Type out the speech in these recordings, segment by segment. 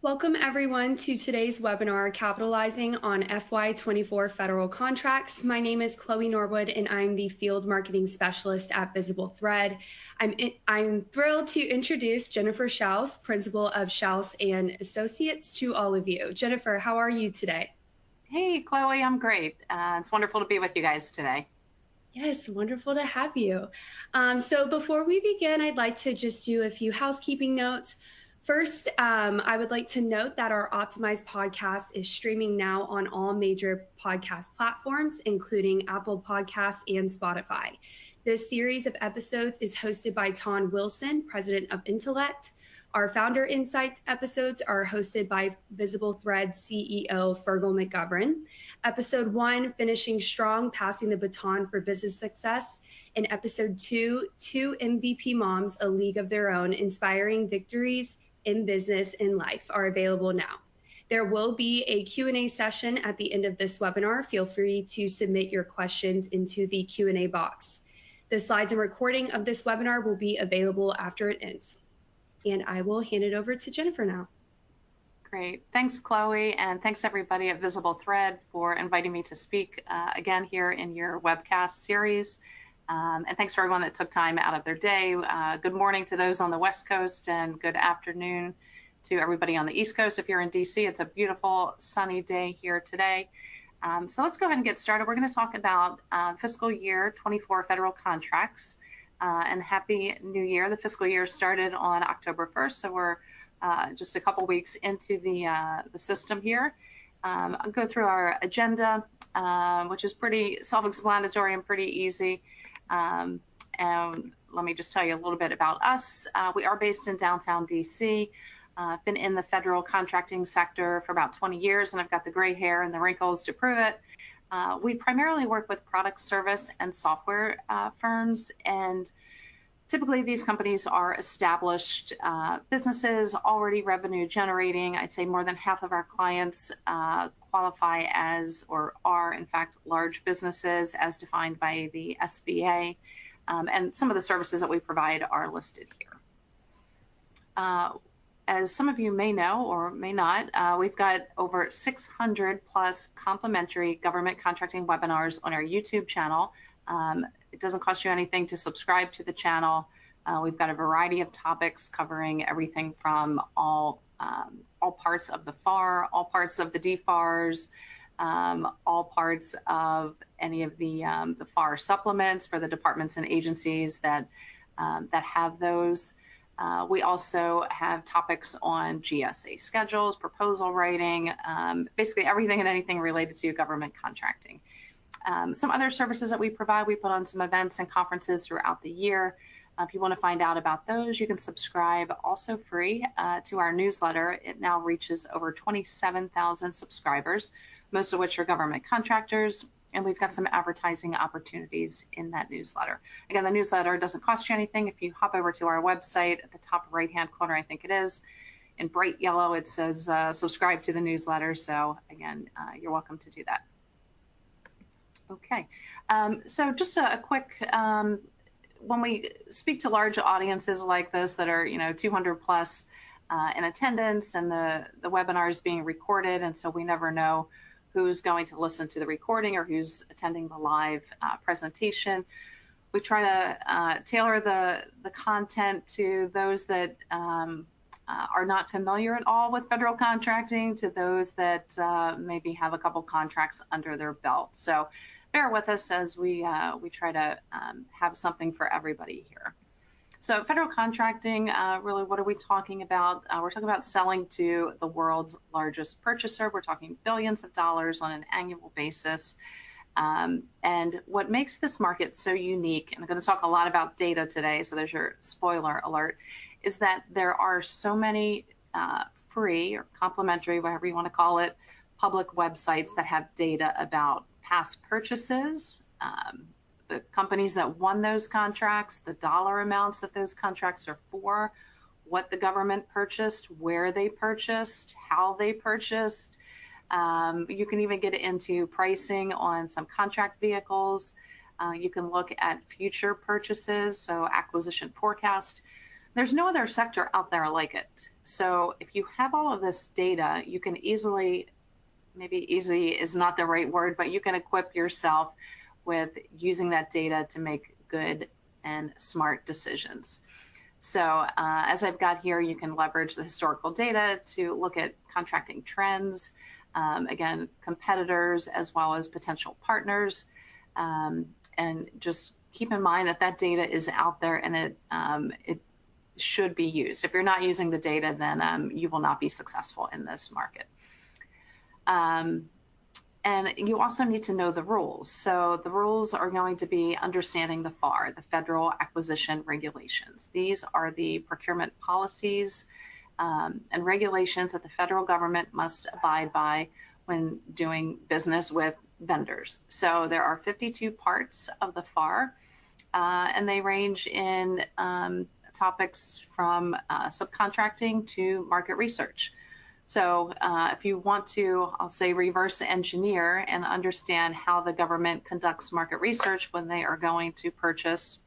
Welcome everyone to today's webinar, Capitalizing on FY24 Federal Contracts. My name is Chloe Norwood and I'm the Field Marketing Specialist at Visible Thread. I'm thrilled to introduce Jennifer Schaus, Principal of Schaus and Associates, to all of you. Jennifer, how are you today? Hey, Chloe, I'm great. It's wonderful to be with you guys today. Yes, wonderful to have you. So before we begin, I'd like to just do a few housekeeping notes. First, I would like to note that our optimized podcast is streaming now on all major podcast platforms, including Apple Podcasts and Spotify. This series of episodes is hosted by Ton Wilson, President of Intellect. Our Founder Insights episodes are hosted by Visible Thread CEO Fergal McGovern. Episode 1, Finishing Strong, Passing the Baton for Business Success. And Episode 2, Two MVP Moms, A League of Their Own, Inspiring Victories in Business and Life, are available now. There will be a Q&A session at the end of this webinar. Feel free to submit your questions into the Q&A box. The slides and recording of this webinar will be available after it ends. And I will hand it over to Jennifer now. Great. Thanks, Chloe, and thanks everybody at Visible Thread for inviting me to speak again here in your webcast series. And thanks for everyone that took time out of their day. Good morning to those on the West Coast and good afternoon to everybody on the East Coast. If you're in DC, it's a beautiful sunny day here today. So let's go ahead and get started. We're going to talk about fiscal year 24 federal contracts. And Happy New Year. The fiscal year started on October 1st, so we're just a couple weeks into the system here. I'll go through our agenda, which is pretty self-explanatory and pretty easy. And let me just tell you a little bit about us. We are based in downtown DC. I've been in the federal contracting sector for about 20 years, and I've got the gray hair and the wrinkles to prove it. We primarily work with product, service, and software firms, and typically these companies are established businesses, already revenue generating. I'd say more than half of our clients qualify as or are, in fact, large businesses as defined by the SBA, and some of the services that we provide are listed here. As some of you may know or may not, we've got over 600 plus complimentary government contracting webinars on our YouTube channel. It doesn't cost you anything to subscribe to the channel. We've got a variety of topics covering everything from all parts of the FAR, all parts of the DFARs, all parts of any of the FAR supplements for the departments and agencies that have those. We also have topics on GSA schedules, proposal writing, basically everything and anything related to government contracting. Some other services that we provide, we put on some events and conferences throughout the year. If you want to find out about those, you can subscribe also free to our newsletter. It now reaches over 27,000 subscribers, most of which are government contractors. And we've got some advertising opportunities in that newsletter. Again, the newsletter doesn't cost you anything. If you hop over to our website at the top right-hand corner, I think it is, in bright yellow, it says subscribe to the newsletter. So again, you're welcome to do that. Okay, so just a quick, when we speak to large audiences like this that are 200 plus in attendance, and the webinar is being recorded, and so we never know who's going to listen to the recording or who's attending the live presentation. We try to tailor the content to those that are not familiar at all with federal contracting, to those that maybe have a couple contracts under their belt. So bear with us as we try to have something for everybody here. So federal contracting, really, what are we talking about? We're talking about selling to the world's largest purchaser. We're talking billions of dollars on an annual basis. And what makes this market so unique, and I'm going to talk a lot about data today, so there's your spoiler alert, is that there are so many free or complimentary, whatever you want to call it, public websites that have data about past purchases, the companies that won those contracts, the dollar amounts that those contracts are for, what the government purchased, where they purchased, how they purchased. You can even get into pricing on some contract vehicles. You can look at future purchases, so acquisition forecast. There's no other sector out there like it. So if you have all of this data, you can easily, maybe easy is not the right word, but you can equip yourself with using that data to make good and smart decisions. So as I've got here, you can leverage the historical data to look at contracting trends, again, competitors, as well as potential partners. And just keep in mind that that data is out there, and it should be used. If you're not using the data, then you will not be successful in this market. And you also need to know the rules. So the rules are going to be understanding the FAR, the Federal Acquisition Regulations. These are the procurement policies and regulations that the federal government must abide by when doing business with vendors. So there are 52 parts of the FAR, and they range in topics from subcontracting to market research. So if you want to, I'll say, reverse engineer and understand how the government conducts market research when they are going to purchase,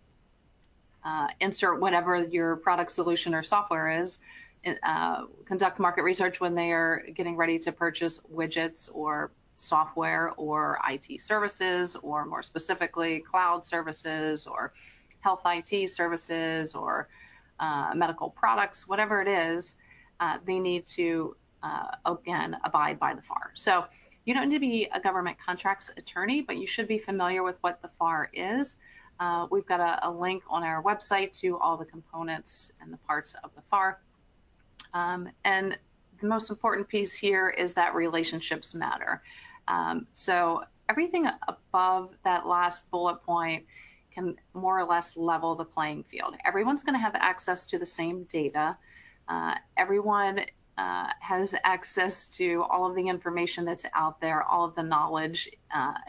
insert whatever your product, solution, or software is, conduct market research when they are getting ready to purchase widgets or software or IT services, or more specifically, cloud services or health IT services or medical products, whatever it is, they need to again, abide by the FAR. So you don't need to be a government contracts attorney, but you should be familiar with what the FAR is. We've got a link on our website to all the components and the parts of the FAR. And the most important piece here is that relationships matter. So everything above that last bullet point can more or less level the playing field. Everyone's going to have access to the same data. Everyone has access to all of the information that's out there, all of the knowledge,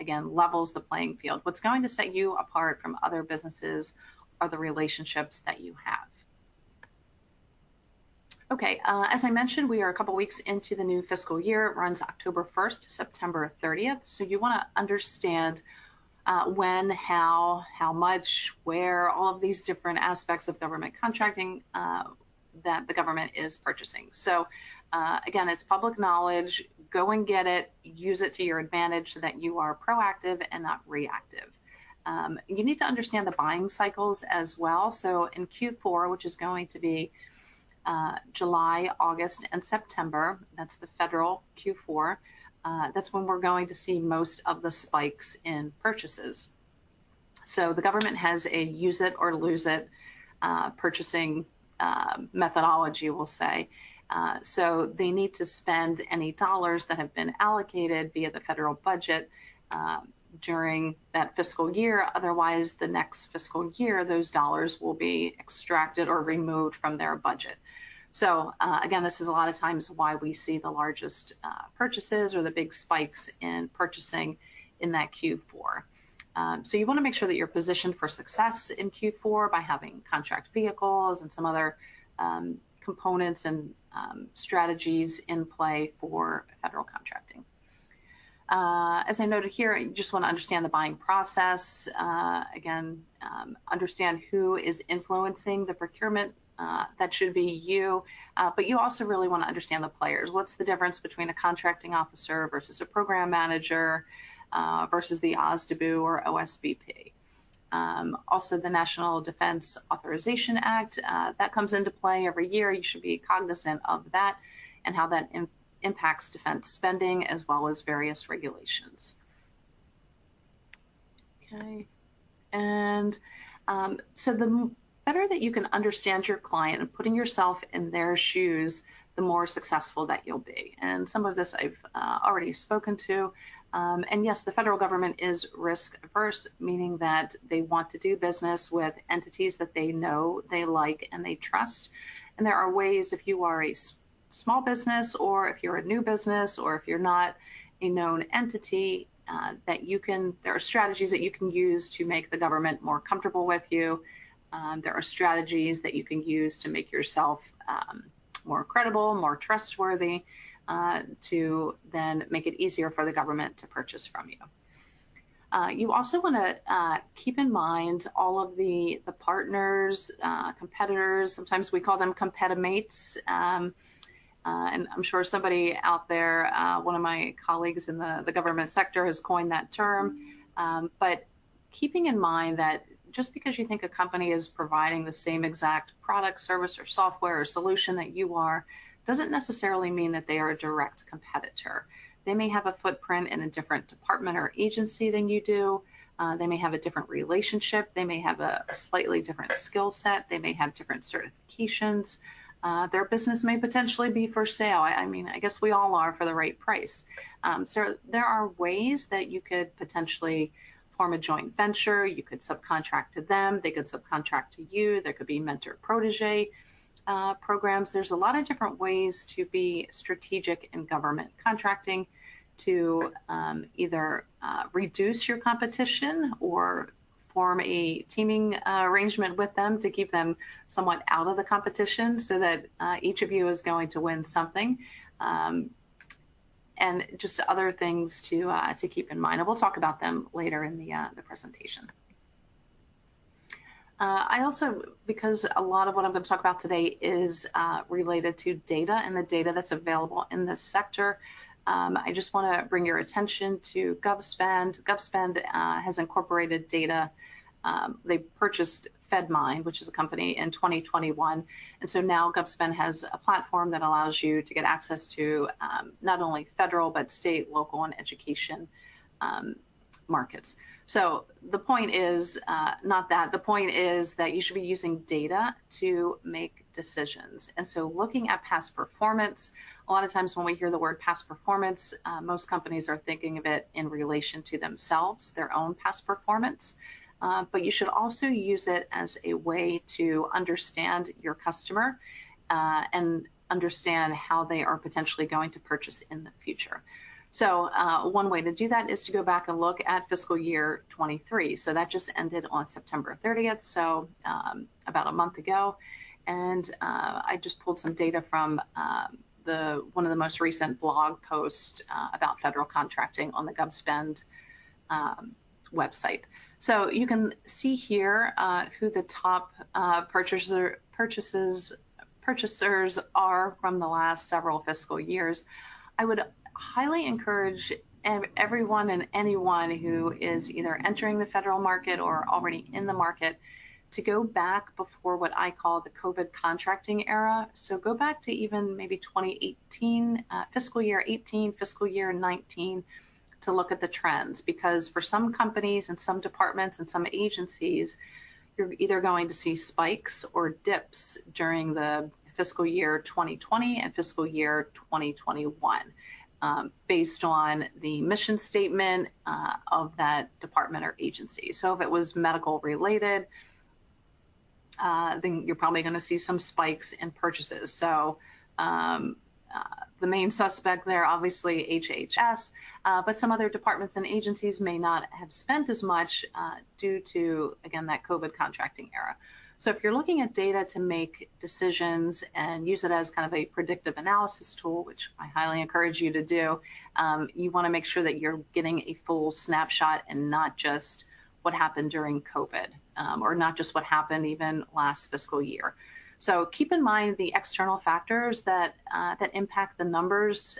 again, levels the playing field. What's going to set you apart from other businesses are the relationships that you have. Okay, as I mentioned, we are a couple weeks into the new fiscal year. It runs October 1st to September 30th. So you want to understand when, how much, where, all of these different aspects of government contracting that the government is purchasing. So again, it's public knowledge. Go and get it, use it to your advantage so that you are proactive and not reactive. You need to understand the buying cycles as well. So in Q4, which is going to be July, August, and September, that's the federal Q4, that's when we're going to see most of the spikes in purchases. So the government has a use it or lose it purchasing methodology, we'll say. So they need to spend any dollars that have been allocated via the federal budget during that fiscal year. Otherwise, the next fiscal year, those dollars will be extracted or removed from their budget. So again, this is a lot of times why we see the largest purchases or the big spikes in purchasing in that Q4. So you want to make sure that you're positioned for success in Q4 by having contract vehicles and some other components and strategies in play for federal contracting. As I noted here, you just want to understand the buying process. Again, understand who is influencing the procurement. That should be you, but you also really want to understand the players. What's the difference between a contracting officer versus a program manager versus the OSDBU or OSBP? Also, the National Defense Authorization Act, that comes into play every year. You should be cognizant of that and how that impacts defense spending as well as various regulations. Okay, and so the better that you can understand your client and putting yourself in their shoes, the more successful that you'll be. And some of this I've already spoken to. And yes, the federal government is risk averse, meaning that they want to do business with entities that they know, they like, and they trust. And there are ways, if you are a small business, or if you're a new business, or if you're not a known entity, that you can, there are strategies that you can use to make the government more comfortable with you. There are strategies that you can use to make yourself more credible, more trustworthy, to then make it easier for the government to purchase from you. You also want to keep in mind all of the partners, competitors. Sometimes we call them competimates. And I'm sure somebody out there, one of my colleagues in the government sector has coined that term. But keeping in mind that just because you think a company is providing the same exact product, service, or software or solution that you are, doesn't necessarily mean that they are a direct competitor. They may have a footprint in a different department or agency than you do. They may have a different relationship. They may have a slightly different skill set. They may have different certifications. Their business may potentially be for sale. I mean, I guess we all are for the right price. So there are ways that you could potentially form a joint venture. You could subcontract to them. They could subcontract to you. There could be mentor-protege programs. There's a lot of different ways to be strategic in government contracting to either reduce your competition or form a teaming arrangement with them to keep them somewhat out of the competition so that each of you is going to win something. And just other things to keep in mind. And we'll talk about them later in the presentation. I also, because a lot of what I'm going to talk about today is related to data and the data that's available in this sector, I just want to bring your attention to GovSpend. GovSpend has incorporated data. They purchased FedMind, which is a company, in 2021. And so now GovSpend has a platform that allows you to get access to not only federal, but state, local, and education markets. So the point is not that. The point is that you should be using data to make decisions. And so looking at past performance, a lot of times when we hear the word past performance, most companies are thinking of it in relation to themselves, their own past performance. But you should also use it as a way to understand your customer and understand how they are potentially going to purchase in the future. So one way to do that is to go back and look at fiscal year 23. So that just ended on September 30th, so about a month ago. And I just pulled some data from one of the most recent blog posts about federal contracting on the GovSpend website. So you can see here who the top purchasers are from the last several fiscal years. I would highly encourage everyone and anyone who is either entering the federal market or already in the market to go back before what I call the COVID contracting era. So go back to even maybe 2018, fiscal year 18, fiscal year 19, to look at the trends, because for some companies and some departments and some agencies, you're either going to see spikes or dips during the fiscal year 2020 and fiscal year 2021. Based on the mission statement of that department or agency. So if it was medical related, then you're probably going to see some spikes in purchases. So the main suspect there, obviously HHS, but some other departments and agencies may not have spent as much due to, again, that COVID contracting era. So if you're looking at data to make decisions and use it as kind of a predictive analysis tool, which I highly encourage you to do, you want to make sure that you're getting a full snapshot and not just what happened during COVID or not just what happened even last fiscal year. So keep in mind the external factors that impact the numbers,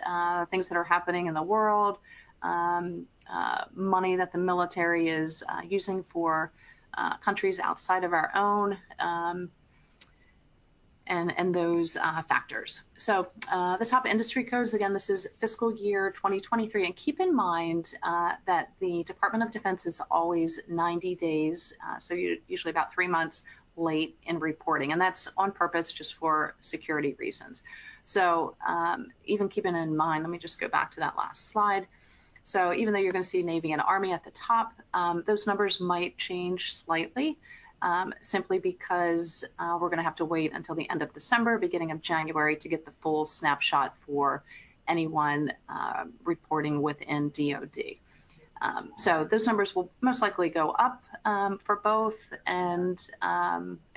things that are happening in the world, money that the military is using for countries outside of our own, and those factors. So the top industry codes, again, this is fiscal year 2023. And keep in mind that the Department of Defense is always 90 days, so usually about 3 months late in reporting. And that's on purpose just for security reasons. So even keeping in mind, let me just go back to that last slide. So even though you're going to see Navy and Army at the top, those numbers might change slightly simply because we're going to have to wait until the end of December, beginning of January to get the full snapshot for anyone reporting within DoD. So those numbers will most likely go up for both. And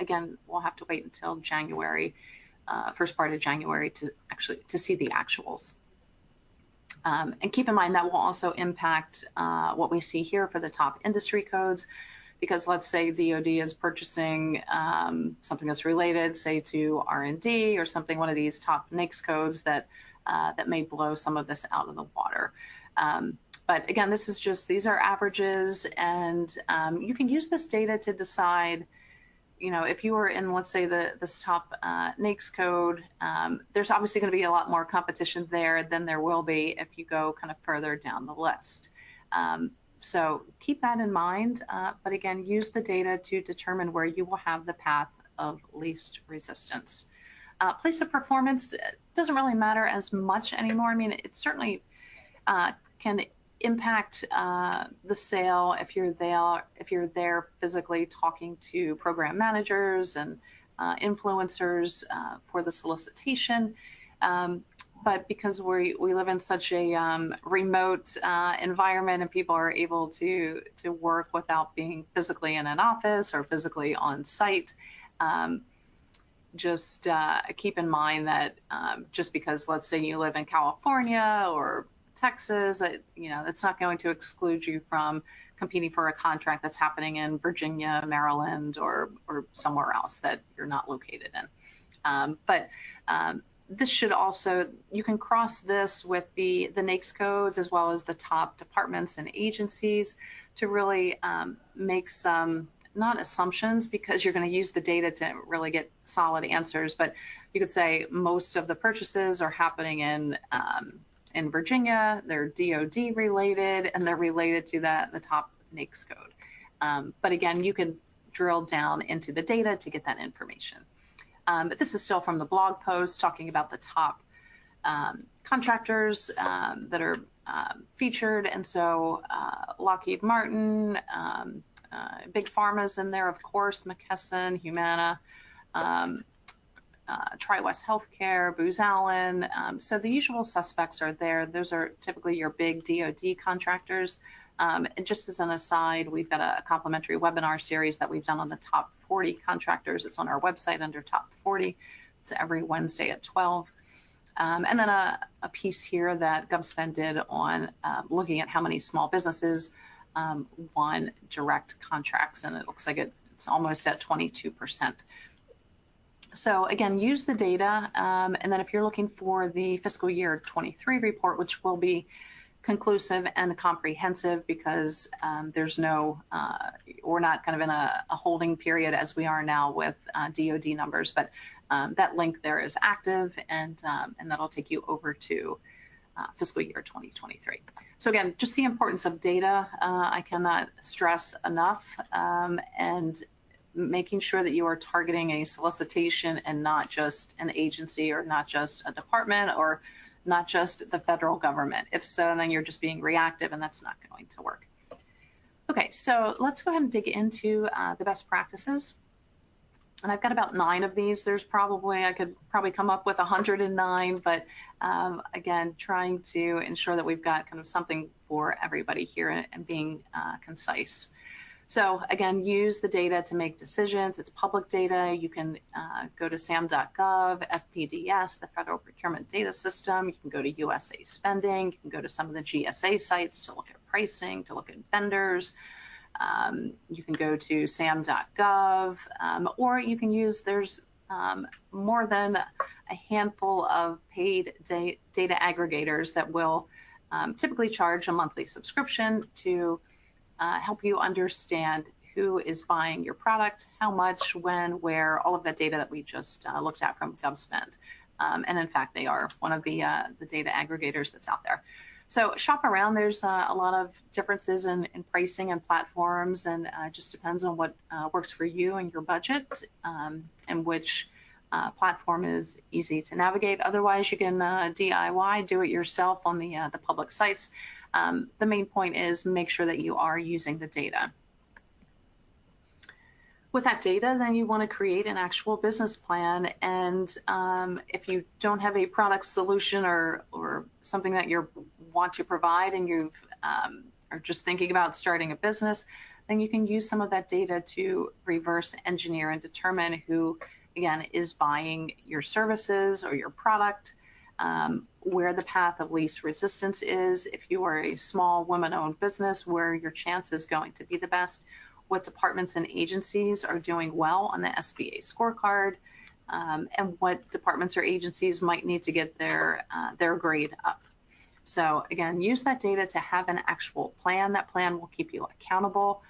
again, we'll have to wait until January, first part of January to see the actuals. And keep in mind that will also impact what we see here for the top industry codes, because let's say DoD is purchasing something that's related, say, to R&D or something, one of these top NAICS codes that may blow some of this out of the water. But again, these are averages, and you can use this data to decide, if you were in, let's say, this top NAICS code, there's obviously going to be a lot more competition there than there will be if you go kind of further down the list. So keep that in mind, but again, use the data to determine where you will have the path of least resistance. Place of performance doesn't really matter as much anymore. I mean, it certainly can impact the sale if you're there physically talking to program managers and influencers for the solicitation. But because we live in such a remote environment, and people are able to work without being physically in an office or physically on site, just keep in mind that just because, let's say, you live in California or Texas, that that's not going to exclude you from competing for a contract that's happening in Virginia, Maryland, or somewhere else that you're not located in. But this should also, you can cross this with the NAICS codes as well as the top departments and agencies to really make some, not assumptions, because you're going to use the data to really get solid answers, but you could say most of the purchases are happening in Virginia, they're DoD related, and they're related to the top NAICS code. But again, you can drill down into the data to get that information. But this is still from the blog post talking about the top contractors that are featured. And so Lockheed Martin, Big Pharma's in there, of course, McKesson, Humana, TriWest Healthcare, Booz Allen. So the usual suspects are there. Those are typically your big DoD contractors. And just as an aside, we've got a complimentary webinar series that we've done on the top 40 contractors. It's on our website under top 40. It's every Wednesday at 12. And then a piece here that GovSpend did on looking at how many small businesses won direct contracts. And it looks like it's almost at 22%. So again, use the data. And then if you're looking for the fiscal year 23 report, which will be conclusive and comprehensive, because there's no, we're not kind of in a holding period as we are now with DoD numbers, but that link there is active, and that'll take you over to fiscal year 2023. So again, just the importance of data, I cannot stress enough, and making sure that you are targeting a solicitation and not just an agency or not just a department or not just the federal government. If so, then you're just being reactive, and that's not going to work. Okay, so let's go ahead and dig into the best practices. And I've got about 9 of these. I could probably come up with 109, but again, trying to ensure that we've got kind of something for everybody here and being concise. So again, use the data to make decisions. It's public data. You can go to sam.gov, FPDS, the Federal Procurement Data System. You can go to USA Spending. You can go to some of the GSA sites to look at pricing, to look at vendors. You can go to sam.gov, or you can use, there's more than a handful of paid data aggregators that will typically charge a monthly subscription to help you understand who is buying your product, how much, when, where, all of that data that we just looked at from GovSpend. And in fact, they are one of the data aggregators that's out there. So shop around. There's a lot of differences in pricing and platforms, and it just depends on what works for you and your budget, and which platform is easy to navigate. Otherwise, you can DIY, do it yourself on the public sites. The main point is make sure that you are using the data. With that data, then you want to create an actual business plan. And if you don't have a product solution or something that you want to provide, and you are just thinking about starting a business, then you can use some of that data to reverse engineer and determine who, again, is buying your services or your product. where the path of least resistance is. If you are a small women-owned business, where your chance is going to be the best, what departments and agencies are doing well on the SBA scorecard, and what departments or agencies might need to get their grade up. So again, use that data to have an actual plan. That plan will keep you accountable.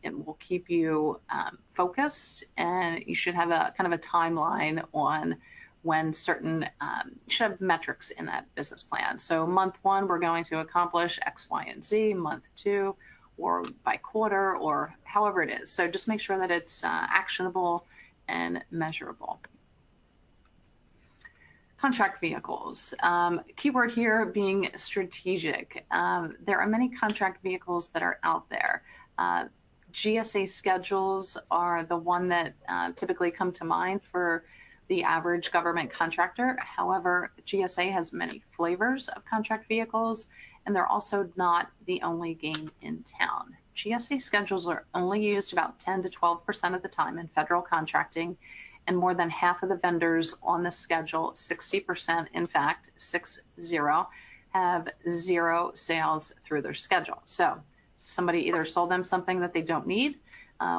It will keep you focused, and you should have a kind of a timeline on when certain, you should have metrics in that business plan. So month 1, we're going to accomplish X, Y, and Z. Month 2, or by quarter, or however it is. So just make sure that it's actionable and measurable. Contract vehicles. Keyword here being strategic. There are many contract vehicles that are out there. GSA schedules are the one that typically come to mind for the average government contractor. However, GSA has many flavors of contract vehicles, and they're also not the only game in town. GSA schedules are only used about 10 to 12% of the time in federal contracting, and more than half of the vendors on the schedule, 60%, in fact, 60, have 0 sales through their schedule. So somebody either sold them something that they don't need,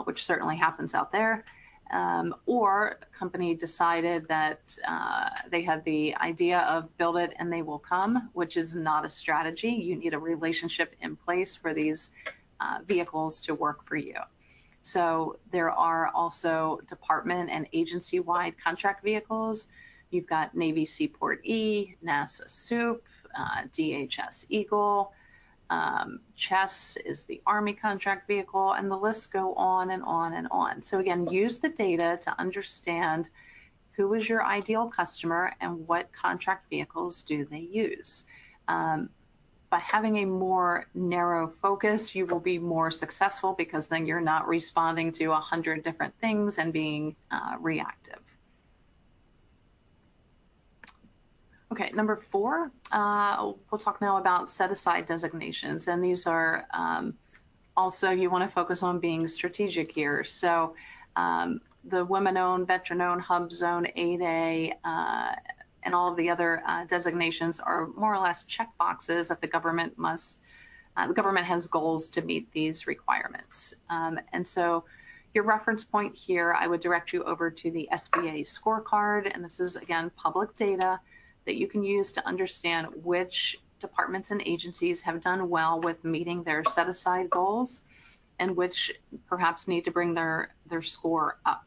which certainly happens out there, or a company decided that they had the idea of build it and they will come, which is not a strategy. You need a relationship in place for these vehicles to work for you. So there are also department and agency-wide contract vehicles. You've got Navy Seaport E, NASA SOUP, DHS Eagle, Chess is the Army contract vehicle, and the lists go on and on and on. So again, use the data to understand who is your ideal customer and what contract vehicles do they use. By having a more narrow focus, you will be more successful, because then you're not responding to 100 different things and being reactive. Okay, number 4, we'll talk now about set-aside designations. And these are also, you want to focus on being strategic here. So the women-owned, veteran-owned, hub zone, 8A, and all of the other designations are more or less check boxes that the government must, the government has goals to meet these requirements. And so your reference point here, I would direct you over to the SBA scorecard. And this is, again, public data that you can use to understand which departments and agencies have done well with meeting their set-aside goals, and which perhaps need to bring their score up.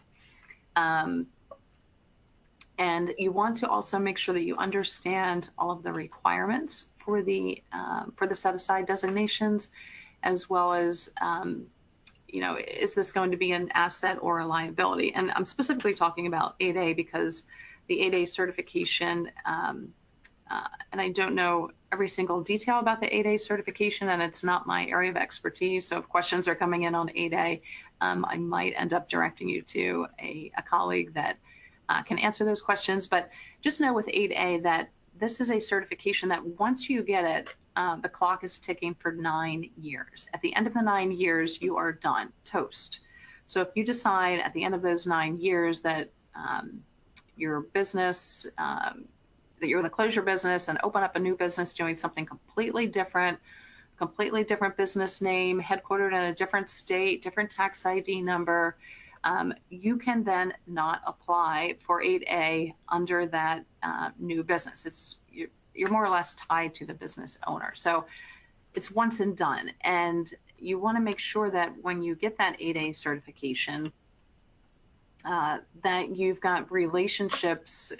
And you want to also make sure that you understand all of the requirements for the set-aside designations, as well as, you know, is this going to be an asset or a liability? And I'm specifically talking about 8A because the 8A certification, and I don't know every single detail about the 8A certification, and it's not my area of expertise. So if questions are coming in on 8A, I might end up directing you to a colleague that can answer those questions. But just know with 8A that this is a certification that once you get it, the clock is ticking for 9 years. At the end of the 9 years, you are done, toast. So if you decide at the end of those 9 years that your business, that you're going to close your business and open up a new business doing something completely different business name, headquartered in a different state, different tax ID number, you can then not apply for 8A under that new business. You're more or less tied to the business owner. So it's once and done. And you want to make sure that when you get that 8A certification, that you've got relationships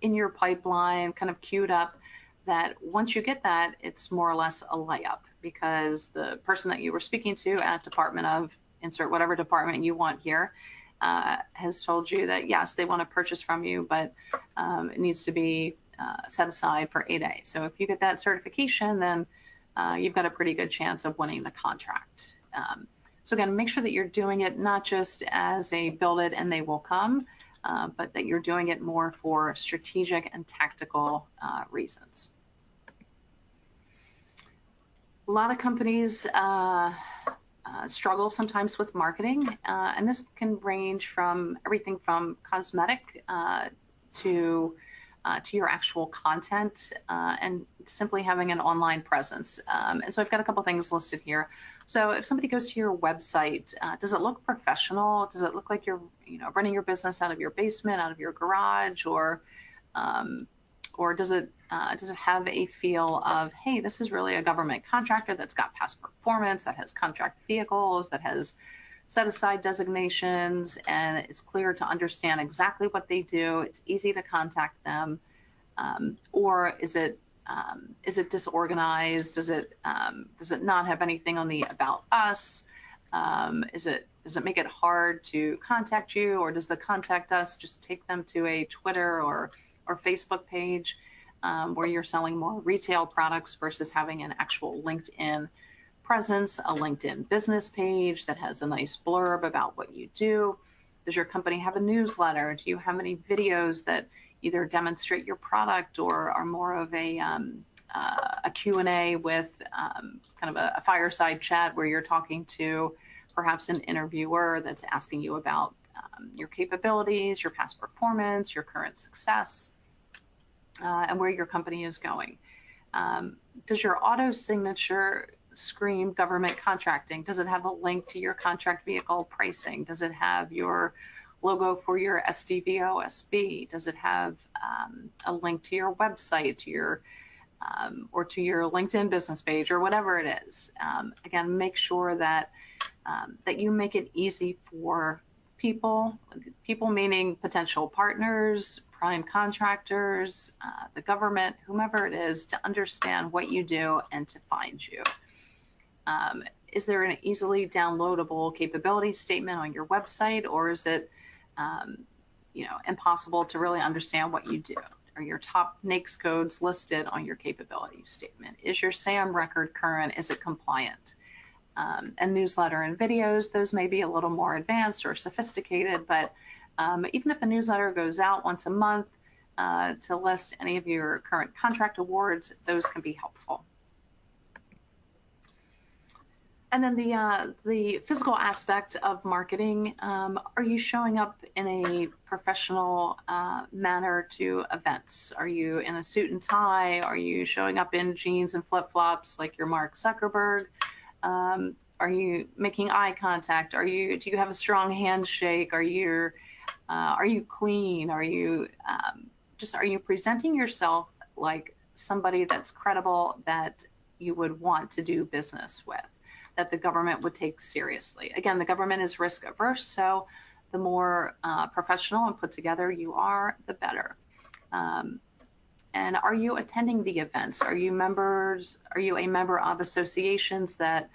in your pipeline kind of queued up, that once you get that, it's more or less a layup, because the person that you were speaking to at Department of, insert whatever department you want here, has told you that, yes, they want to purchase from you, but it needs to be set aside for 8A. So if you get that certification, then you've got a pretty good chance of winning the contract. So again, make sure that you're doing it not just as a build it and they will come, but that you're doing it more for strategic and tactical reasons. A lot of companies struggle sometimes with marketing, and this can range from everything from cosmetic to to your actual content and simply having an online presence. And so I've got a couple things listed here. So if somebody goes to your website, does it look professional? Does it look like you're running your business out of your basement, out of your garage, or does it have a feel of, hey, this is really a government contractor that's got past performance, that has contract vehicles, that has set aside designations, and it's clear to understand exactly what they do. It's easy to contact them. Or is it disorganized? Does it not have anything on the about us? Does it make it hard to contact you, or does the contact us just take them to a Twitter or Facebook page where you're selling more retail products versus having an actual LinkedIn presence, a LinkedIn business page that has a nice blurb about what you do? Does your company have a newsletter? Do you have any videos that either demonstrate your product or are more of a Q&A with kind of a fireside chat where you're talking to perhaps an interviewer that's asking you about your capabilities, your past performance, your current success, and where your company is going? Does your auto signature scream government contracting? Does it have a link to your contract vehicle pricing? Does it have your logo for your SDVOSB? Does it have a link to your website, to your or to your LinkedIn business page, or whatever it is? Again, make sure that that you make it easy for people meaning potential partners, prime contractors, the government, whomever it is, to understand what you do and to find you. Is there an easily downloadable capability statement on your website, or is it impossible to really understand what you do? Are your top NAICS codes listed on your capability statement? Is your SAM record current? Is it compliant? And newsletter and videos, those may be a little more advanced or sophisticated, but even if a newsletter goes out once a month to list any of your current contract awards, those can be helpful. And then the physical aspect of marketing, are you showing up in a professional manner to events? Are you in a suit and tie? Are you showing up in jeans and flip-flops like your Mark Zuckerberg? Are you making eye contact? Do you have a strong handshake? Are you clean? Are you presenting yourself like somebody that's credible, that you would want to do business with, that the government would take seriously? Again, the government is risk averse, so the more professional and put together you are, the better. And are you attending the events? Are you a member of associations that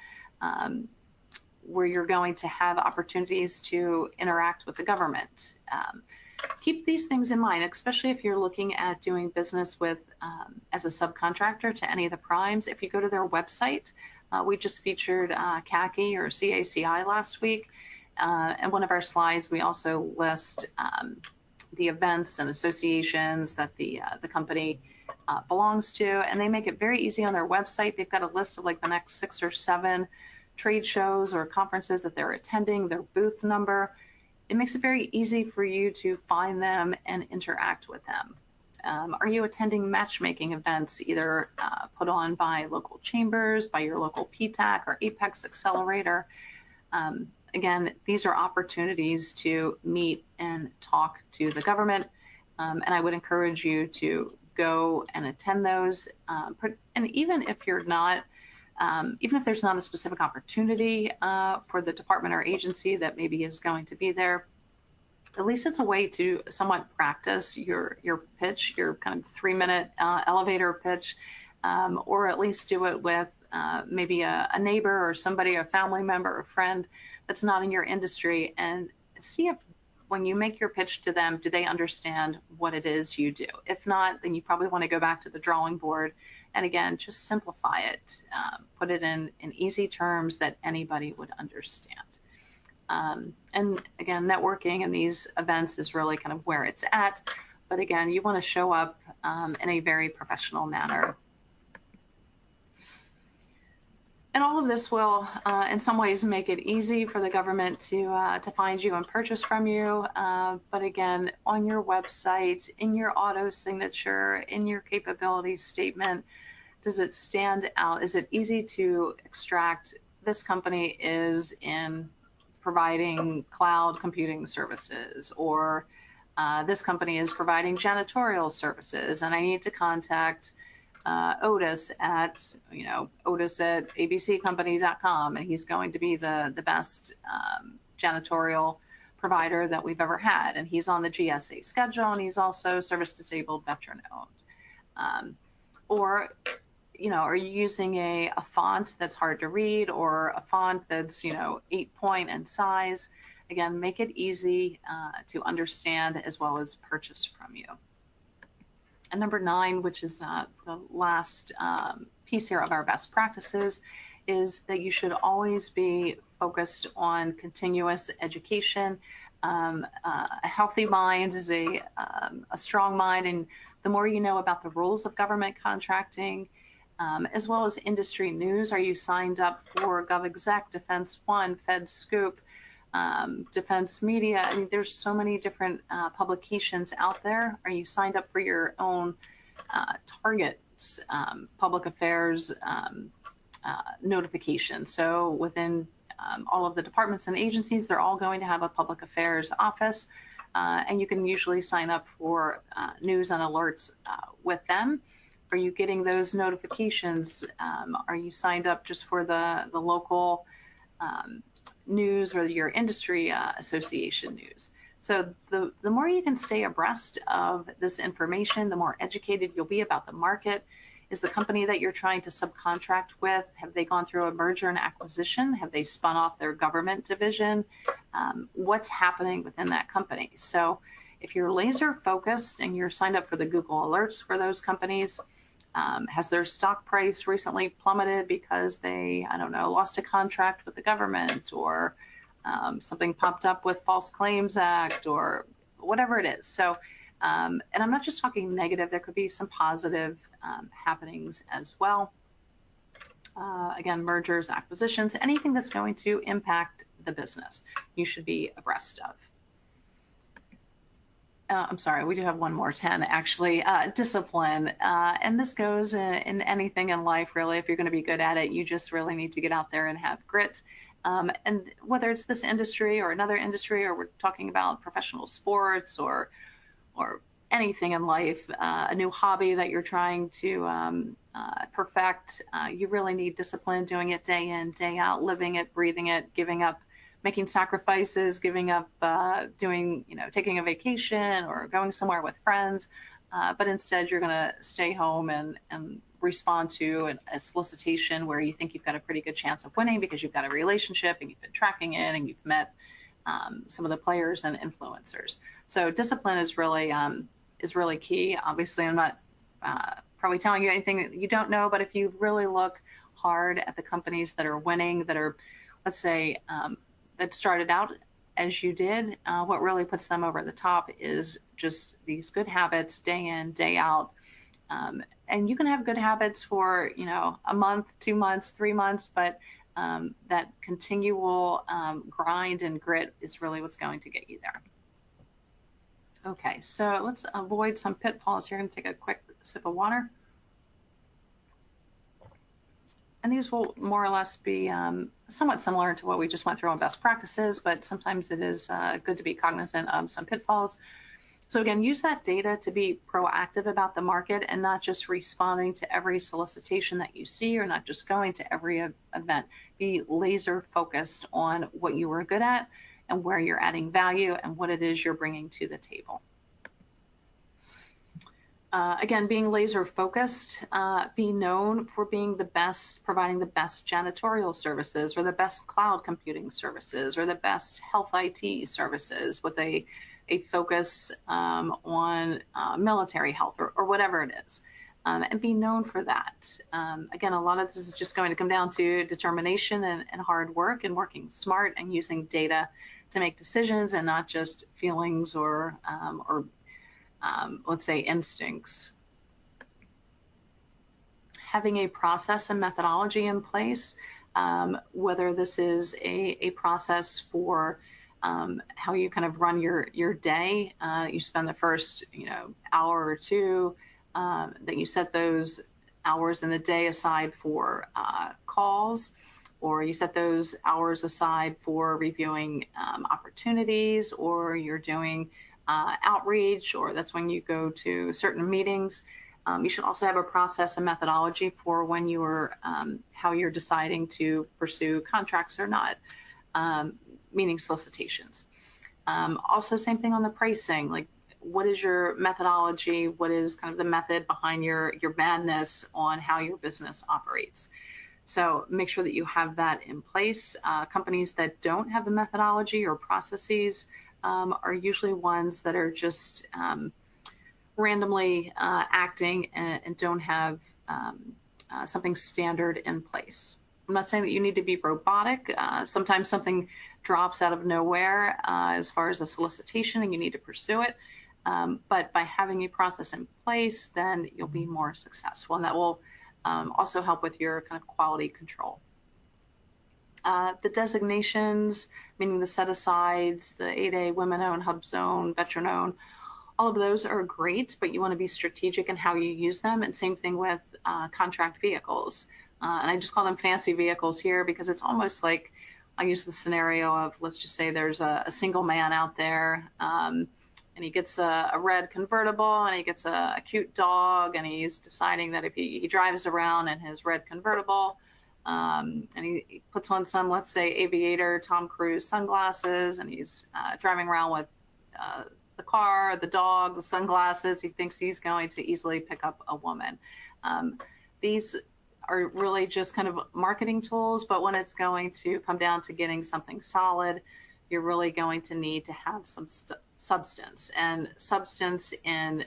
where you're going to have opportunities to interact with the government? Keep these things in mind, especially if you're looking at doing business with as a subcontractor to any of the primes. If you go to their website, we just featured CACI or CACI last week. And one of our slides, we also list the events and associations that the company belongs to, and they make it very easy on their website. They've got a list of like the next 6 or 7 trade shows or conferences that they're attending, their booth number. It makes it very easy for you to find them and interact with them. Are you attending matchmaking events, either put on by local chambers, by your local PTAC or Apex Accelerator? Again, these are opportunities to meet and talk to the government, and I would encourage you to go and attend those. And even if you're not, even if there's not a specific opportunity for the department or agency that maybe is going to be there, at least it's a way to somewhat practice your pitch, your kind of 3-minute elevator pitch, or at least do it with maybe a neighbor or somebody, a family member or friend that's not in your industry, and see if when you make your pitch to them, do they understand what it is you do? If not, then you probably want to go back to the drawing board and again, just simplify it, put it in easy terms that anybody would understand. And again, networking in these events is really kind of where it's at. But again, you want to show up in a very professional manner. And all of this will, in some ways, make it easy for the government to find you and purchase from you. But again, on your website, in your auto signature, in your capabilities statement, does it stand out? Is it easy to extract? This company is in providing cloud computing services, or this company is providing janitorial services, and I need to contact Otis at Otis at abccompany.com, and he's going to be the best janitorial provider that we've ever had, and he's on the GSA schedule, and he's also service disabled, veteran owned. Or are you using a font that's hard to read, or a font that's 8-point in size? Again, make it easy to understand as well as purchase from you. And number 9, which is the last piece here of our best practices, is that you should always be focused on continuous education. A healthy mind is a strong mind, and the more you know about the rules of government contracting, as well as industry news. Are you signed up for GovExec, Defense One, Fed Scoop, Defense Media? I mean, there's so many different publications out there. Are you signed up for your own targets, public affairs notification? So within all of the departments and agencies, they're all going to have a public affairs office, and you can usually sign up for news and alerts with them. Are you getting those notifications? Are you signed up just for the local news or your industry association news? So the more you can stay abreast of this information, the more educated you'll be about the market. Is the company that you're trying to subcontract with, have they gone through a merger and acquisition? Have they spun off their government division? What's happening within that company? So if you're laser focused and you're signed up for the Google alerts for those companies, has their stock price recently plummeted because they, lost a contract with the government, or something popped up with False Claims Act, or whatever it is? So, and I'm not just talking negative, there could be some positive happenings as well. Again, mergers, acquisitions, anything that's going to impact the business, you should be abreast of. I'm sorry, we do have one more, 10 actually. Discipline. And this goes in anything in life, really. If you're going to be good at it, you just really need to get out there and have grit. And whether it's this industry or another industry, or we're talking about professional sports or anything in life, a new hobby that you're trying to perfect, you really need discipline, doing it day in, day out, living it, breathing it, giving up, making sacrifices, giving up taking a vacation or going somewhere with friends. But instead, you're going to stay home and respond to a solicitation where you think you've got a pretty good chance of winning because you've got a relationship and you've been tracking it and you've met some of the players and influencers. So discipline is really key. Obviously, I'm not probably telling you anything that you don't know, but if you really look hard at the companies that are winning, that are, let's say, that started out as you did, what really puts them over the top is just these good habits day in, day out. And you can have good habits for, a month, 2 months, 3 months, but that continual grind and grit is really what's going to get you there. Okay, so let's avoid some pitfalls here. I'm going to take a quick sip of water. And these will more or less be somewhat similar to what we just went through on best practices, but sometimes it is good to be cognizant of some pitfalls. So again, use that data to be proactive about the market and not just responding to every solicitation that you see, or not just going to every event. Be laser focused on what you are good at and where you're adding value and what it is you're bringing to the table. Again, being laser focused, be known for being the best, providing the best janitorial services, or the best cloud computing services, or the best health IT services, with a focus on military health, or whatever it is, and be known for that. Again, a lot of this is just going to come down to determination and hard work and working smart and using data to make decisions, and not just feelings or let's say instincts. Having a process and methodology in place, whether this is a process for how you kind of run your day. You spend the first hour or two, then you set those hours in the day aside for calls, or you set those hours aside for reviewing opportunities, or you're doing outreach, or that's when you go to certain meetings. You should also have a process and methodology for when you're how you're deciding to pursue contracts or not, meaning solicitations. Also, same thing on the pricing. Like, what is your methodology? What is kind of the method behind your madness on how your business operates? So make sure that you have that in place. Companies that don't have the methodology or processes are usually ones that are just randomly acting and don't have something standard in place. I'm not saying that you need to be robotic. Sometimes something drops out of nowhere as far as a solicitation and you need to pursue it. But by having a process in place, then you'll be more successful, and that will also help with your kind of quality control. The designations, meaning the set-asides, the 8A, women-owned, hub-zone, veteran-owned, all of those are great, but you want to be strategic in how you use them. And same thing with contract vehicles. And I just call them fancy vehicles here because it's almost like I use the scenario of, let's just say there's a single man out there and he gets a red convertible and he gets a cute dog, and he's deciding that if he drives around in his red convertible and he puts on some, let's say, aviator Tom Cruise sunglasses, and he's driving around with the car, the dog, the sunglasses, he thinks he's going to easily pick up a woman. These are really just kind of marketing tools, but when it's going to come down to getting something solid, you're really going to need to have some substance. And substance in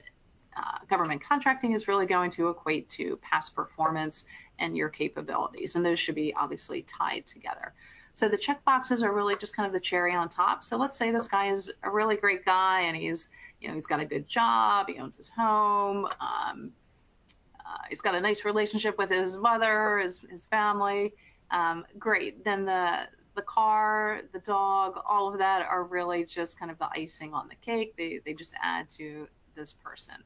government contracting is really going to equate to past performance and your capabilities. And those should be obviously tied together. So the check boxes are really just kind of the cherry on top. So let's say this guy is a really great guy and he's got a good job, he owns his home, he's got a nice relationship with his mother, his family. Great. Then the car, the dog, all of that are really just kind of the icing on the cake. They just add to this person.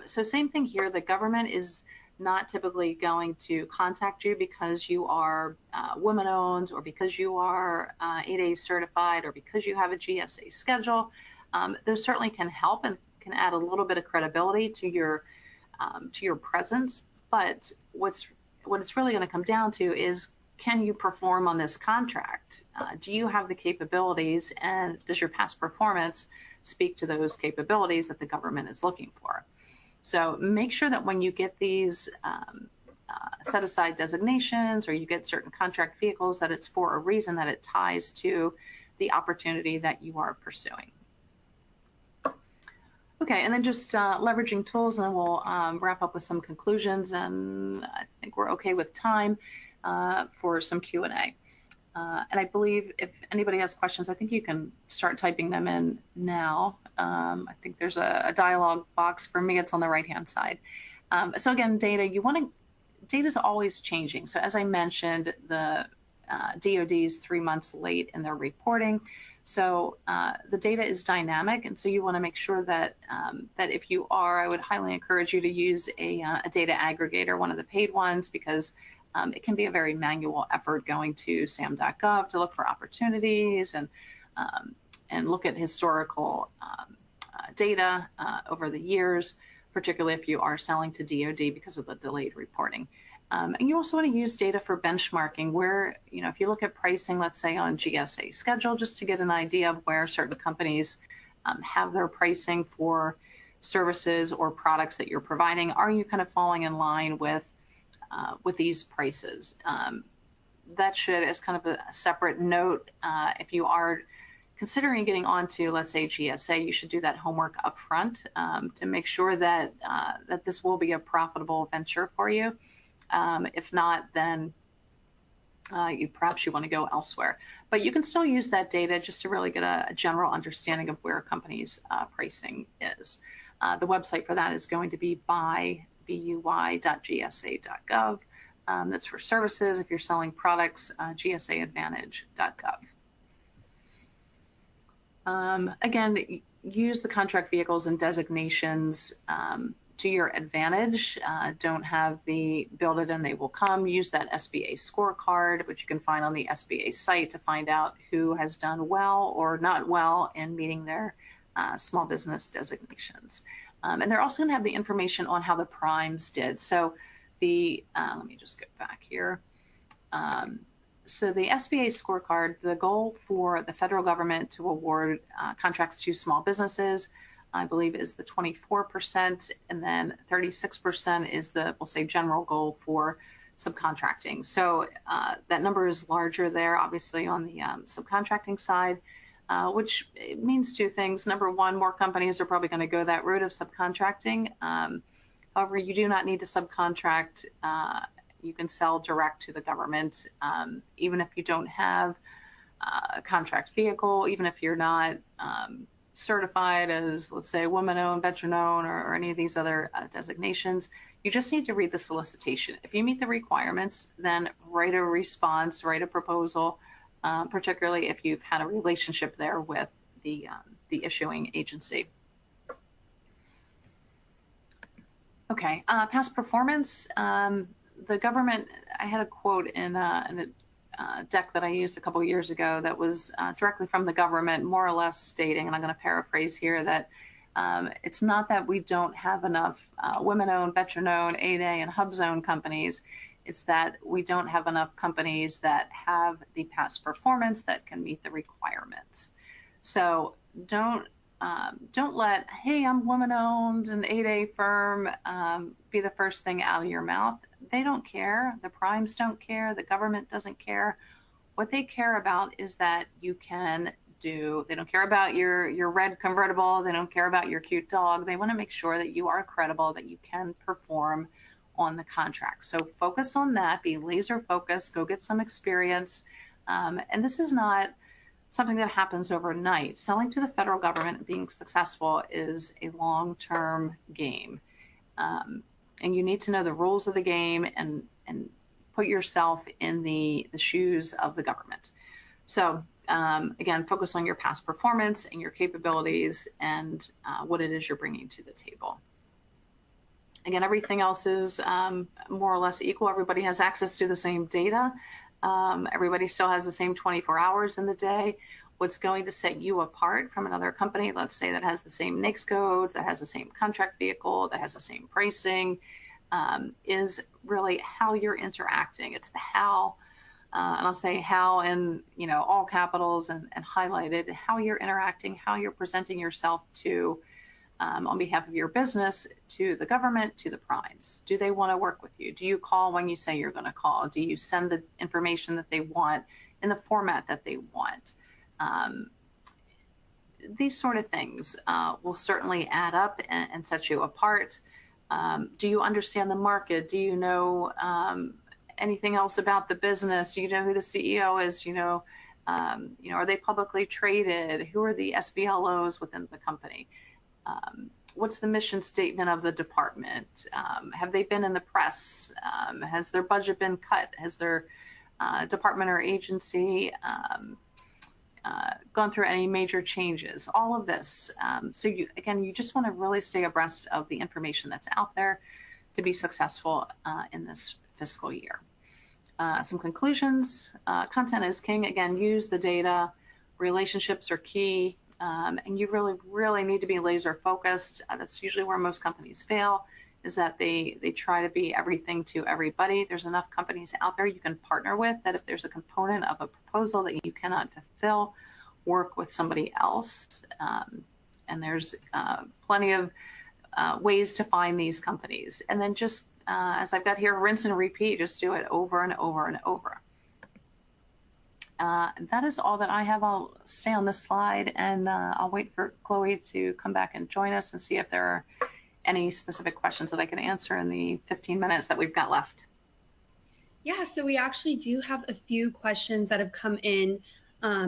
So same thing here. The government is not typically going to contact you because you are women-owned, or because you are 8A certified, or because you have a GSA schedule. Those certainly can help and can add a little bit of credibility to your presence. But what it's really going to come down to is, can you perform on this contract? Do you have the capabilities, and does your past performance speak to those capabilities that the government is looking for? So make sure that when you get these set-aside designations, or you get certain contract vehicles, that it's for a reason, that it ties to the opportunity that you are pursuing. Okay, and then just leveraging tools, and then we'll wrap up with some conclusions, and I think we're okay with time for some Q&A. And I believe if anybody has questions, I think you can start typing them in now. I think there's a dialog box. For me, it's on the right-hand side. So again, data is always changing. So as I mentioned, the DoD is 3 months late in their reporting. So the data is dynamic, and so you want to make sure that that if you are, I would highly encourage you to use a data aggregator, one of the paid ones, because it can be a very manual effort going to sam.gov to look for opportunities and look at historical data over the years, particularly if you are selling to DoD because of the delayed reporting. And you also want to use data for benchmarking, where, if you look at pricing, let's say on GSA schedule, just to get an idea of where certain companies have their pricing for services or products that you're providing. Are you kind of falling in line with these prices? That should, as kind of a separate note, if you are considering getting onto, let's say, GSA, you should do that homework up front to make sure that that this will be a profitable venture for you. If not, then perhaps you want to go elsewhere. But you can still use that data just to really get a general understanding of where a company's pricing is. The website for that is going to be buy.gsa.gov. That's for services. If you're selling products, gsaadvantage.gov. Again, use the contract vehicles and designations to your advantage. Don't have the build it and they will come. Use that SBA scorecard, which you can find on the SBA site, to find out who has done well or not well in meeting their small business designations. And they're also going to have the information on how the primes did. So let me just get back here. So the SBA scorecard, the goal for the federal government to award contracts to small businesses, I believe, is the 24%, and then 36% is the, we'll say, general goal for subcontracting. So that number is larger there, obviously, on the subcontracting side, which means two things. Number one, more companies are probably going to go that route of subcontracting. However, you do not need to subcontract. You can sell direct to the government, even if you don't have a contract vehicle, even if you're not certified as, let's say, woman-owned, veteran-owned, or any of these other designations. You just need to read the solicitation. If you meet the requirements, then write a response, write a proposal, particularly if you've had a relationship there with the issuing agency. Okay, past performance. The government, I had a quote in a deck that I used a couple of years ago that was directly from the government, more or less stating, and I'm going to paraphrase here, that it's not that we don't have enough women-owned, veteran-owned, 8A, and hub zone companies. It's that we don't have enough companies that have the past performance that can meet the requirements. So don't let, hey, I'm woman-owned, an 8A firm, be the first thing out of your mouth. They don't care. The primes don't care. The government doesn't care. What they care about is that you can do, they don't care about your red convertible. They don't care about your cute dog. They want to make sure that you are credible, that you can perform on the contract. So focus on that, be laser focused, go get some experience. And this is not something that happens overnight. Selling to the federal government and being successful is a long-term game. And you need to know the rules of the game and put yourself in the shoes of the government. So again, focus on your past performance and your capabilities and what it is you're bringing to the table. Again, everything else is more or less equal. Everybody has access to the same data. Everybody still has the same 24 hours in the day. What's going to set you apart from another company, let's say, that has the same NAICS codes, that has the same contract vehicle, that has the same pricing, is really how you're interacting. It's the how, and I'll say how in all capitals and highlighted, how you're interacting, how you're presenting yourself to, on behalf of your business, to the government, to the primes. Do they want to work with you? Do you call when you say you're going to call? Do you send the information that they want in the format that they want? These sort of things will certainly add up and set you apart. Do you understand the market? Do you know anything else about the business? Do you know who the CEO is? Are they publicly traded? Who are the SBLOs within the company? What's the mission statement of the department? Have they been in the press? Has their budget been cut? Has their department or agency gone through any major changes? All of this. So you just want to really stay abreast of the information that's out there to be successful in this fiscal year. Some conclusions. Content is king. Again, use the data. Relationships are key. And you really need to be laser focused. That's usually where most companies fail, is that they try to be everything to everybody. There's enough companies out there you can partner with that if there's a component of a proposal that you cannot fulfill, work with somebody else. And there's plenty of ways to find these companies. And then just, as I've got here, rinse and repeat, just do it over and over and over. That is all that I have. I'll stay on this slide and I'll wait for Chloe to come back and join us and see if there are any specific questions that I can answer in the 15 minutes that we've got left. Yeah, so we actually do have a few questions that have come in,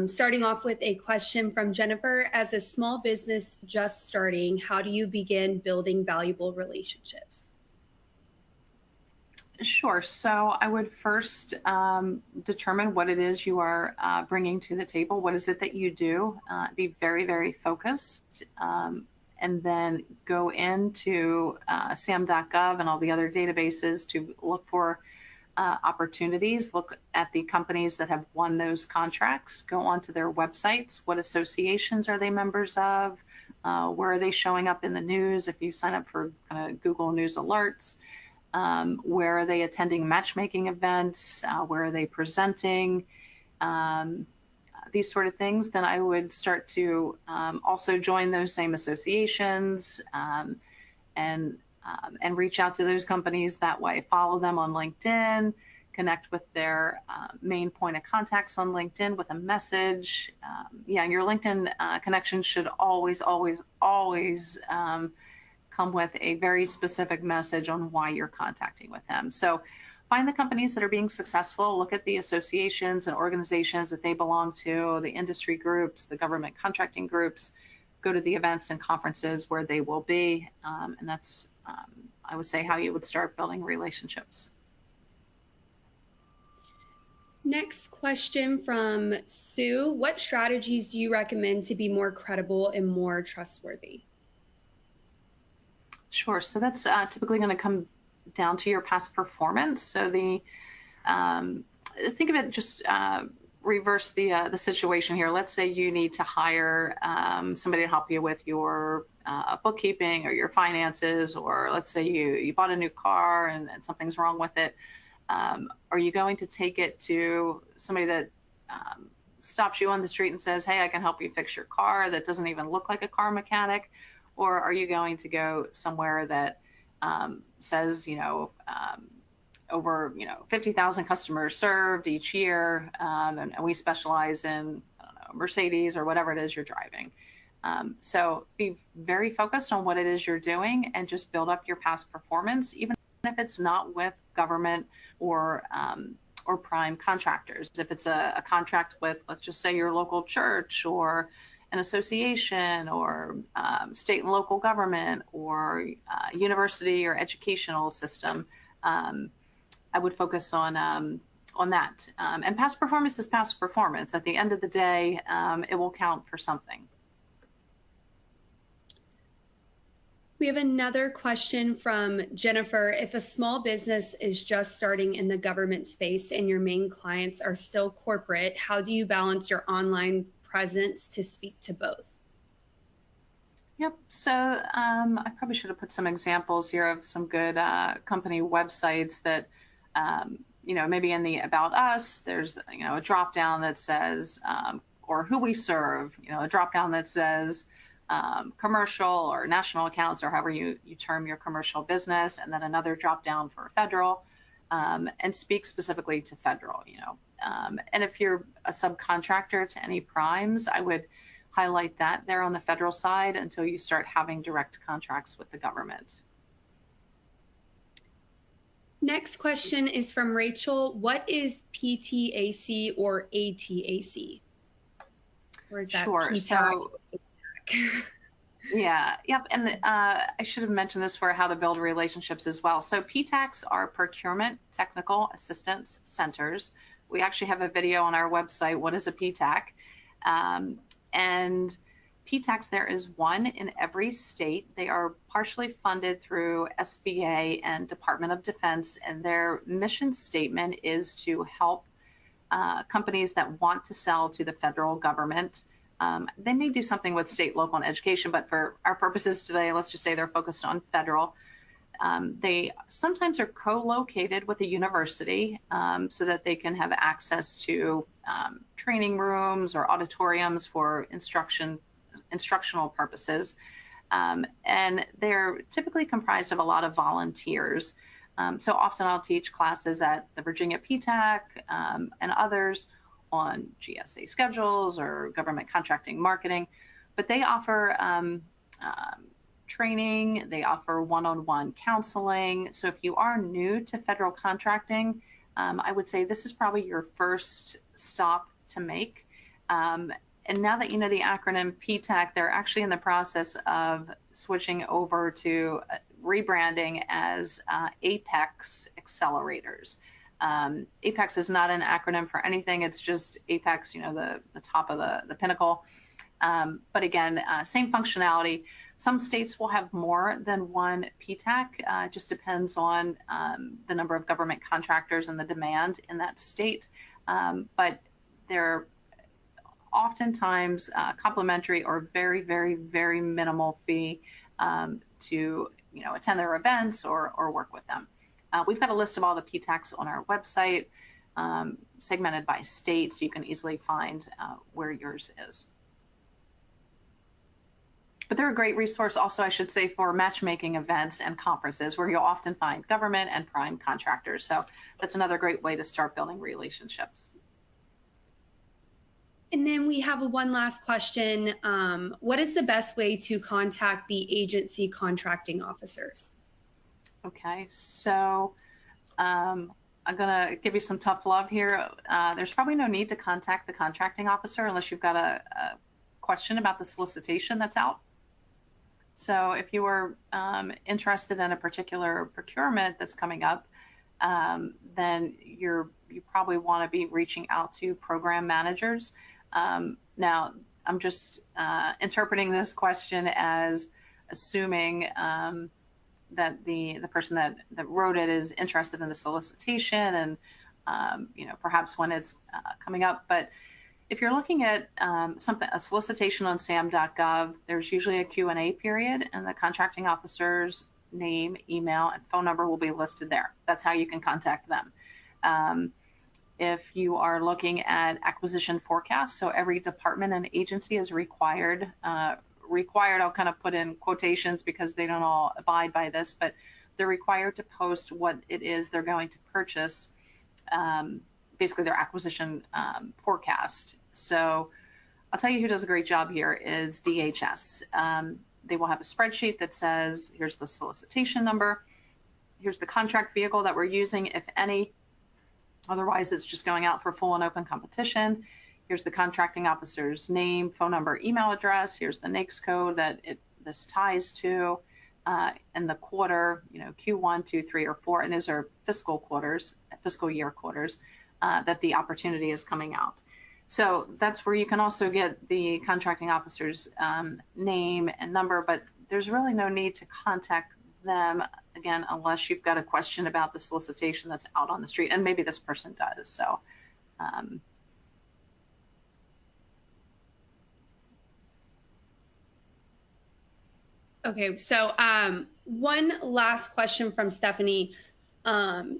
starting off with a question from Jennifer. As a small business just starting, how do you begin building valuable relationships? Sure. So I would first determine what it is you are bringing to the table. What is it that you do? Be very, very focused. And then go into sam.gov and all the other databases to look for opportunities. Look at the companies that have won those contracts. Go onto their websites. What associations are they members of? Where are they showing up in the news? If you sign up for Google News alerts. Where are they attending matchmaking events? Where are they presenting? These sort of things. Then I would start to also join those same associations and reach out to those companies that way. Follow them on LinkedIn. Connect with their main point of contacts on LinkedIn with a message. Yeah, and your LinkedIn connection should always, always, always come with a very specific message on why you're contacting with them. So find the companies that are being successful, look at the associations and organizations that they belong to, the industry groups, the government contracting groups, go to the events and conferences where they will be. And that's, I would say, how you would start building relationships. Next question from Sue. What strategies do you recommend to be more credible and more trustworthy? Sure. So that's typically going to come down to your past performance. So think of it, just reverse the situation here. Let's say you need to hire somebody to help you with your bookkeeping or your finances, or let's say you bought a new car and something's wrong with it. Are you going to take it to somebody that stops you on the street and says, hey, I can help you fix your car, that doesn't even look like a car mechanic? Or are you going to go somewhere that says, over 50,000 customers served each year, and we specialize in, I don't know, Mercedes or whatever it is you're driving. So be very focused on what it is you're doing and just build up your past performance, even if it's not with government or prime contractors. If it's a contract with, let's just say, your local church or an association or state and local government or university or educational system, I would focus on that. And past performance is past performance. At the end of the day, it will count for something. We have another question from Jennifer. If a small business is just starting in the government space and your main clients are still corporate, how do you balance your online presence to speak to both? Yep. So I probably should have put some examples here of some good company websites that, maybe in the About Us, there's, a drop down that says, or who we serve, a drop down that says commercial or national accounts, or however you term your commercial business, and then another drop down for federal, and speak specifically to federal, and if you're a subcontractor to any primes, I would highlight that there on the federal side until you start having direct contracts with the government. Next question is from Rachel. What is PTAC or ATAC? Or is that sure. PTAC? So, yeah, yep. And I should have mentioned this for how to build relationships as well. So PTACs are Procurement Technical Assistance Centers. We actually have a video on our website, What is a PTAC? And PTACs, there is one in every state. They are partially funded through SBA and Department of Defense, and their mission statement is to help companies that want to sell to the federal government. They may do something with state, local, and education, but for our purposes today, let's just say they're focused on federal. They sometimes are co-located with a university so that they can have access to training rooms or auditoriums for instructional purposes. And they're typically comprised of a lot of volunteers. So often I'll teach classes at the Virginia PTAC and others on GSA schedules or government contracting marketing, but they offer training, they offer one-on-one counseling. So if you are new to federal contracting, I would say this is probably your first stop to make. And now that you know the acronym PTAC, they're actually in the process of switching over to rebranding as Apex Accelerators. Apex is not an acronym for anything. It's just Apex, the top of the pinnacle. But again, same functionality. Some states will have more than one PTAC. It just depends on the number of government contractors and the demand in that state. But they're oftentimes complimentary or very, very, very minimal fee to attend their events or work with them. We've got a list of all the PTACs on our website, segmented by state, so you can easily find where yours is. But they're a great resource also, I should say, for matchmaking events and conferences where you'll often find government and prime contractors. So that's another great way to start building relationships. And then we have one last question. What is the best way to contact the agency contracting officers? Okay, so I'm going to give you some tough love here. There's probably no need to contact the contracting officer unless you've got a question about the solicitation that's out. So if you are interested in a particular procurement that's coming up, then you probably want to be reaching out to program managers. Now, I'm just interpreting this question as assuming that the person that wrote it is interested in the solicitation and perhaps when it's coming up. But if you're looking at a solicitation on sam.gov, there's usually a Q&A period, and the contracting officer's name, email, and phone number will be listed there. That's how you can contact them. If you are looking at acquisition forecasts, so every department and agency is required, I'll kind of put in quotations because they don't all abide by this, but they're required to post what it is they're going to purchase, basically their acquisition forecast. So I'll tell you who does a great job here is DHS. They will have a spreadsheet that says, here's the solicitation number, here's the contract vehicle that we're using, if any. Otherwise, it's just going out for full and open competition. Here's the contracting officer's name, phone number, email address. Here's the NAICS code that this ties to, and the quarter, Q1, 2, 3, or 4. And those are fiscal year quarters that the opportunity is coming out. So that's where you can also get the contracting officer's name and number, but there's really no need to contact them, again, unless you've got a question about the solicitation that's out on the street, and maybe this person does. So okay, so one last question from Stephanie.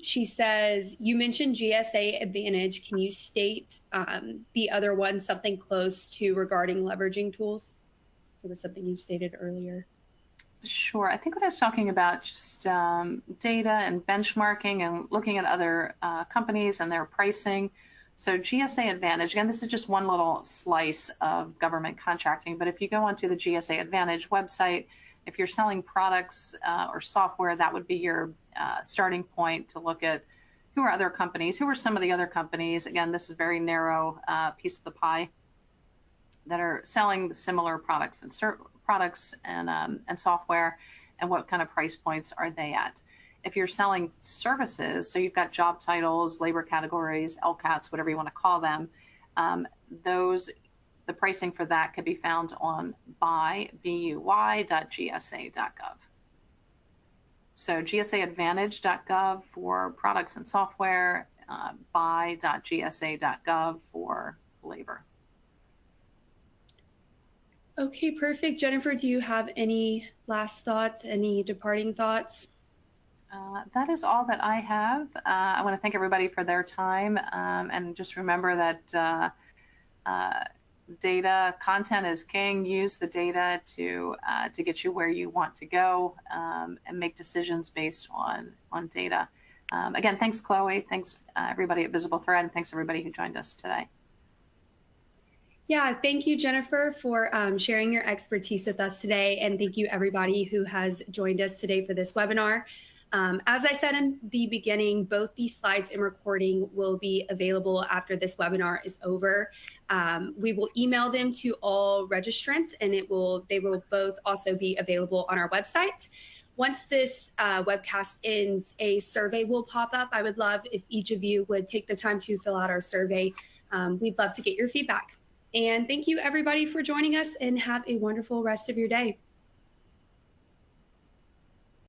She says, you mentioned GSA Advantage. Can you state the other one, something close to regarding leveraging tools? It was something you stated earlier. Sure. I think what I was talking about, just data and benchmarking and looking at other companies and their pricing. So GSA Advantage, again, this is just one little slice of government contracting, but if you go onto the GSA Advantage website, if you're selling products or software, that would be your starting point to look at who are other companies, who are some of the other companies. Again, this is a very narrow piece of the pie that are selling similar products and software, and what kind of price points are they at. If you're selling services, so you've got job titles, labor categories, LCATs, whatever you want to call them, the pricing for that could be found on buy.gsa.gov. So gsaadvantage.gov for products and software, buy.gsa.gov for labor. Okay, perfect. Jennifer, do you have any last thoughts, any departing thoughts? That is all that I have. I want to thank everybody for their time, and just remember that data content is king. Use the data to get you where you want to go, and make decisions based on data. Again, thanks, Chloe. Thanks, everybody at Visible Thread, and thanks everybody who joined us today. Yeah, thank you, Jennifer, for sharing your expertise with us today. And thank you, everybody who has joined us today for this webinar. As I said in the beginning, both these slides and recording will be available after this webinar is over. We will email them to all registrants, and they will both also be available on our website. Once this webcast ends, a survey will pop up. I would love if each of you would take the time to fill out our survey. We'd love to get your feedback. And thank you, everybody, for joining us, and have a wonderful rest of your day.